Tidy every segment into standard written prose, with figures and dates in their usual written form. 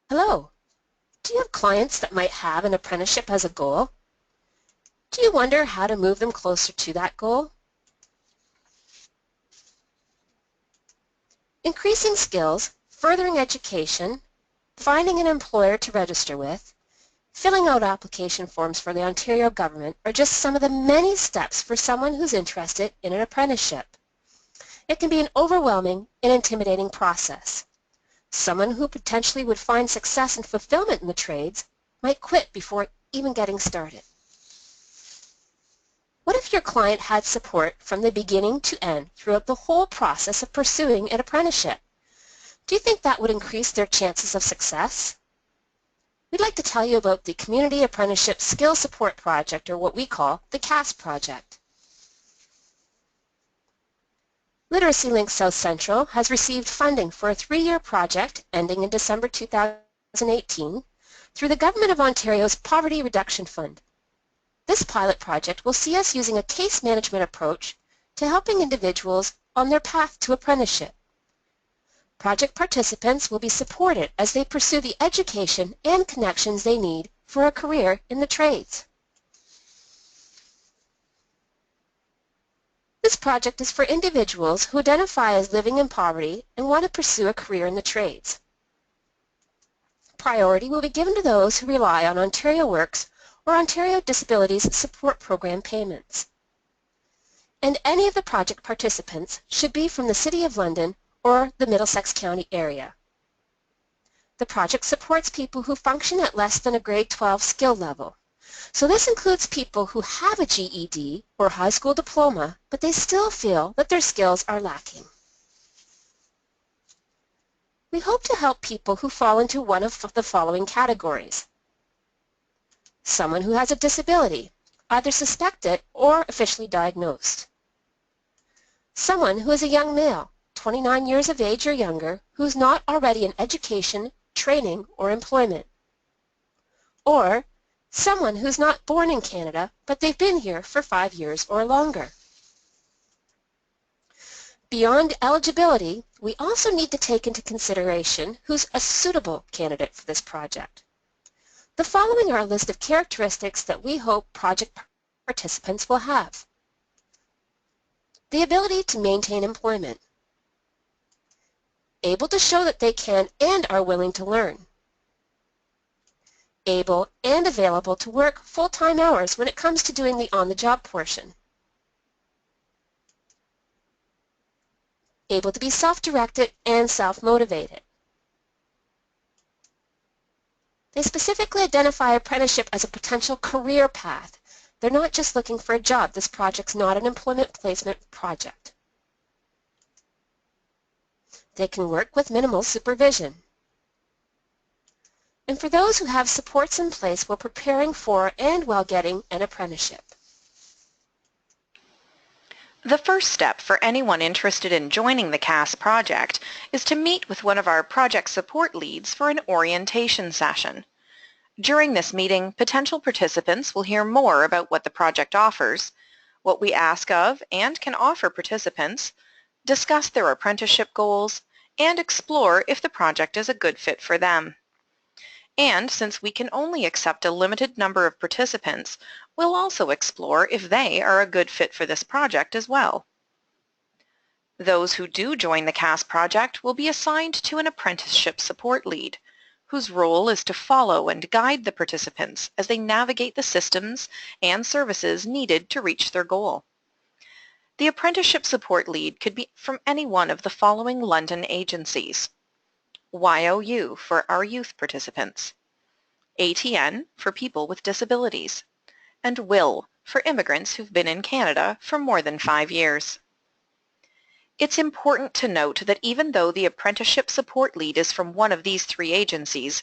Hello. Do you have clients that might have an apprenticeship as a goal? Do you wonder how to move them closer to that goal? Increasing skills, furthering education, finding an employer to register with, filling out application forms for the Ontario government are just some of the many steps for someone who's interested in an apprenticeship. It can be an overwhelming and intimidating process. Someone who potentially would find success and fulfillment in the trades might quit before even getting started. What if your client had support from the beginning to end throughout the whole process of pursuing an apprenticeship? Do you think that would increase their chances of success? We'd like to tell you about the Community Apprenticeship Skills Support Project, or what we call the CASS project. Literacy Link South Central has received funding for a 3-year project ending in December 2018 through the Government of Ontario's Poverty Reduction Fund. This pilot project will see us using a case management approach to helping individuals on their path to apprenticeship. Project participants will be supported as they pursue the education and connections they need for a career in the trades. This project is for individuals who identify as living in poverty and want to pursue a career in the trades. Priority will be given to those who rely on Ontario Works or Ontario Disabilities Support Program payments. And any of the project participants should be from the City of London or the Middlesex County area. The project supports people who function at less than a grade 12 skill level. So this includes people who have a GED or high school diploma, but they still feel that their skills are lacking. We hope to help people who fall into one of the following categories. Someone who has a disability, either suspected or officially diagnosed. Someone who is a young male, 29 years of age or younger, who is not already in education, training, or employment. Or someone who's not born in Canada, but they've been here for 5 years or longer. Beyond eligibility, we also need to take into consideration who's a suitable candidate for this project. The following are a list of characteristics that we hope project participants will have. The ability to maintain employment. Able to show that they can and are willing to learn. Able and available to work full-time hours when it comes to doing the on-the-job portion. Able to be self-directed and self-motivated. They specifically identify apprenticeship as a potential career path. They're not just looking for a job. This project's not an employment placement project. They can work with minimal supervision. And for those who have supports in place while preparing for and while getting an apprenticeship. The first step for anyone interested in joining the CASS project is to meet with one of our project support leads for an orientation session. During this meeting, potential participants will hear more about what the project offers, what we ask of and can offer participants, discuss their apprenticeship goals, and explore if the project is a good fit for them. And since we can only accept a limited number of participants, we'll also explore if they are a good fit for this project as well. Those who do join the CASS project will be assigned to an apprenticeship support lead, whose role is to follow and guide the participants as they navigate the systems and services needed to reach their goal. The apprenticeship support lead could be from any one of the following London agencies: YOU for our youth participants, ATN for people with disabilities, and WIL for immigrants who've been in Canada for more than 5 years. It's important to note that even though the apprenticeship support lead is from one of these 3 agencies,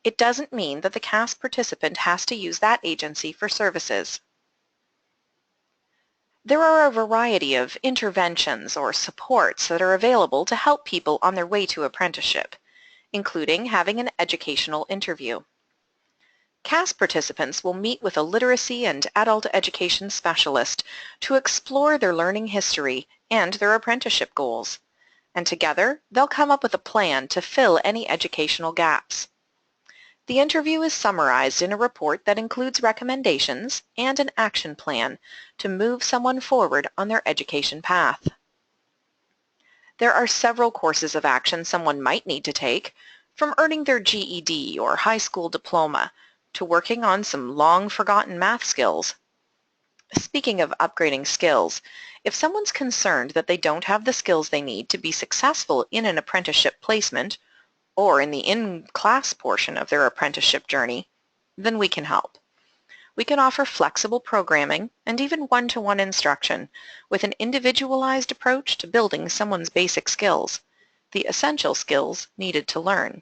it doesn't mean that the CASS participant has to use that agency for services. There are a variety of interventions or supports that are available to help people on their way to apprenticeship, including having an educational interview. CASS participants will meet with a literacy and adult education specialist to explore their learning history and their apprenticeship goals, and together they'll come up with a plan to fill any educational gaps. The interview is summarized in a report that includes recommendations and an action plan to move someone forward on their education path. There are several courses of action someone might need to take, from earning their GED or high school diploma to working on some long-forgotten math skills. Speaking of upgrading skills, if someone's concerned that they don't have the skills they need to be successful in an apprenticeship placement or in the in-class portion of their apprenticeship journey, then we can help. We can offer flexible programming and even one-to-one instruction with an individualized approach to building someone's basic skills, the essential skills needed to learn.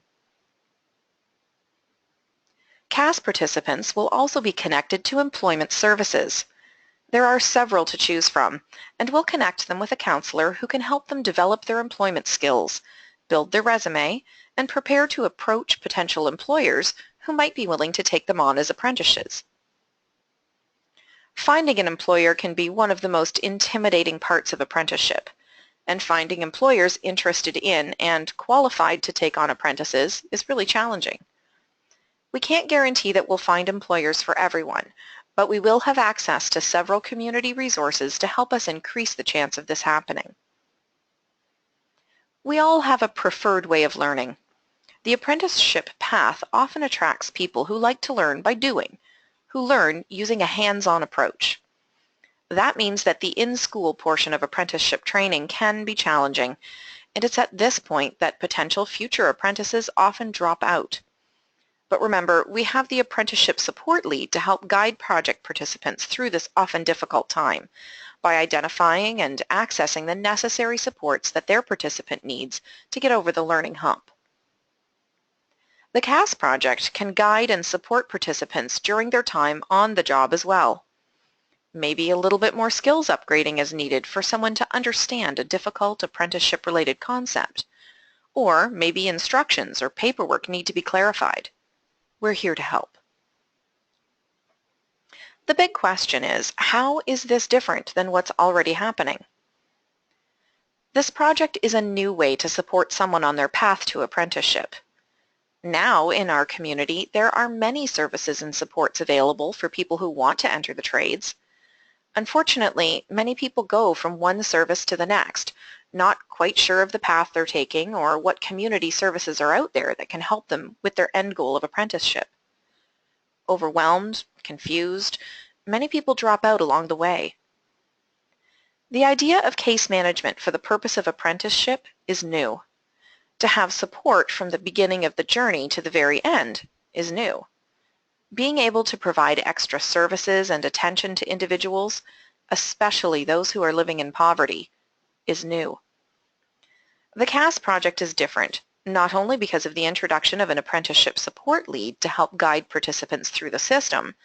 CASS participants will also be connected to employment services. There are several to choose from, and we'll connect them with a counselor who can help them develop their employment skills, build their resume, and prepare to approach potential employers who might be willing to take them on as apprentices. Finding an employer can be one of the most intimidating parts of apprenticeship, and finding employers interested in and qualified to take on apprentices is really challenging. We can't guarantee that we'll find employers for everyone, but we will have access to several community resources to help us increase the chance of this happening. We all have a preferred way of learning. The apprenticeship path often attracts people who like to learn by doing, who learn using a hands-on approach. That means that the in-school portion of apprenticeship training can be challenging, and it's at this point that potential future apprentices often drop out. But remember, we have the Apprenticeship Support Lead to help guide project participants through this often difficult time by identifying and accessing the necessary supports that their participant needs to get over the learning hump. The CASS project can guide and support participants during their time on the job as well. Maybe a little bit more skills upgrading is needed for someone to understand a difficult apprenticeship-related concept, or maybe instructions or paperwork need to be clarified. We're here to help. The big question is, how is this different than what's already happening? This project is a new way to support someone on their path to apprenticeship. Now, in our community, there are many services and supports available for people who want to enter the trades. Unfortunately, many people go from one service to the next, not quite sure of the path they're taking or what community services are out there that can help them with their end goal of apprenticeship. Overwhelmed, confused, many people drop out along the way. The idea of case management for the purpose of apprenticeship is new. To have support from the beginning of the journey to the very end is new. Being able to provide extra services and attention to individuals, especially those who are living in poverty, is new. The CASS project is different, not only because of the introduction of an apprenticeship support lead to help guide participants through the system,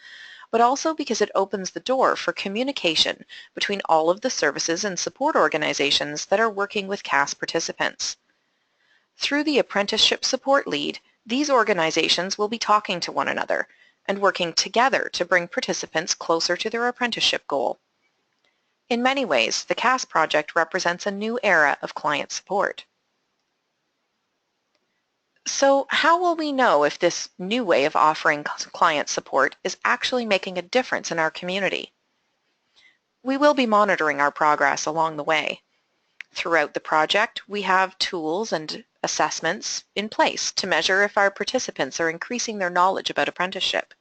but also because it opens the door for communication between all of the services and support organizations that are working with CASS participants. Through the apprenticeship support lead, these organizations will be talking to one another and working together to bring participants closer to their apprenticeship goal. In many ways, the CASS project represents a new era of client support. So how will we know if this new way of offering client support is actually making a difference in our community? We will be monitoring our progress along the way. Throughout the project, we have tools and assessments in place to measure if our participants are increasing their knowledge about apprenticeship,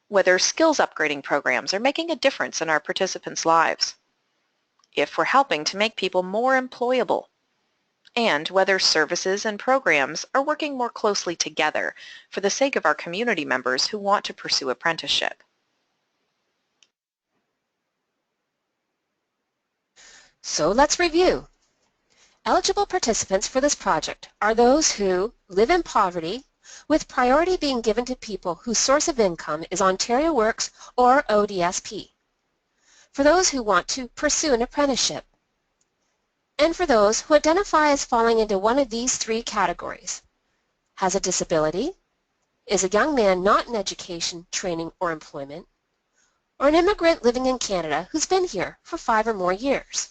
whether skills upgrading programs are making a difference in our participants' lives, if we're helping to make people more employable, and whether services and programs are working more closely together for the sake of our community members who want to pursue apprenticeship. So let's review. Eligible participants for this project are those who live in poverty, with priority being given to people whose source of income is Ontario Works or ODSP, for those who want to pursue an apprenticeship, and for those who identify as falling into one of these three categories: has a disability, is a young man not in education, training, or employment, or an immigrant living in Canada who's been here for 5 or more years.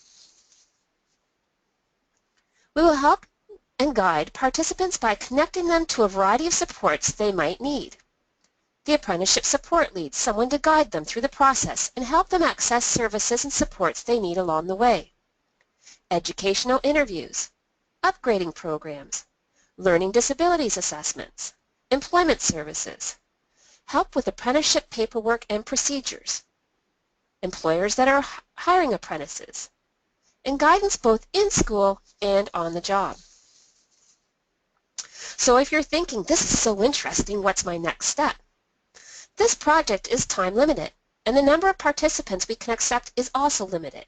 We will help and guide participants by connecting them to a variety of supports they might need. The apprenticeship support leads someone to guide them through the process and help them access services and supports they need along the way. Educational interviews, upgrading programs, learning disabilities assessments, employment services, help with apprenticeship paperwork and procedures, employers that are hiring apprentices, and guidance both in school and on the job. So if you're thinking, this is so interesting, what's my next step? This project is time limited, and the number of participants we can accept is also limited.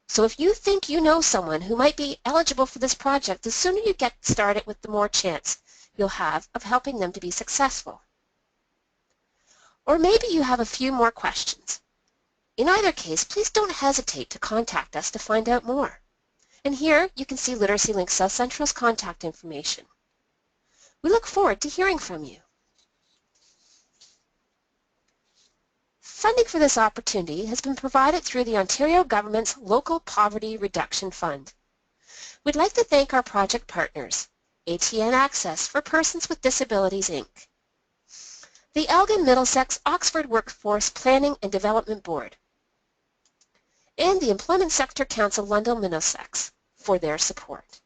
So if you think you know someone who might be eligible for this project, the sooner you get started with, the more chance you'll have of helping them to be successful. Or maybe you have a few more questions. In either case, please don't hesitate to contact us to find out more. And here you can see Literacy Link South Central's contact information. We look forward to hearing from you. Funding for this opportunity has been provided through the Ontario Government's Local Poverty Reduction Fund. We'd like to thank our project partners, ATN Access for Persons with Disabilities, Inc., the Elgin Middlesex Oxford Workforce Planning and Development Board, and the Employment Sector Council London Middlesex for their support.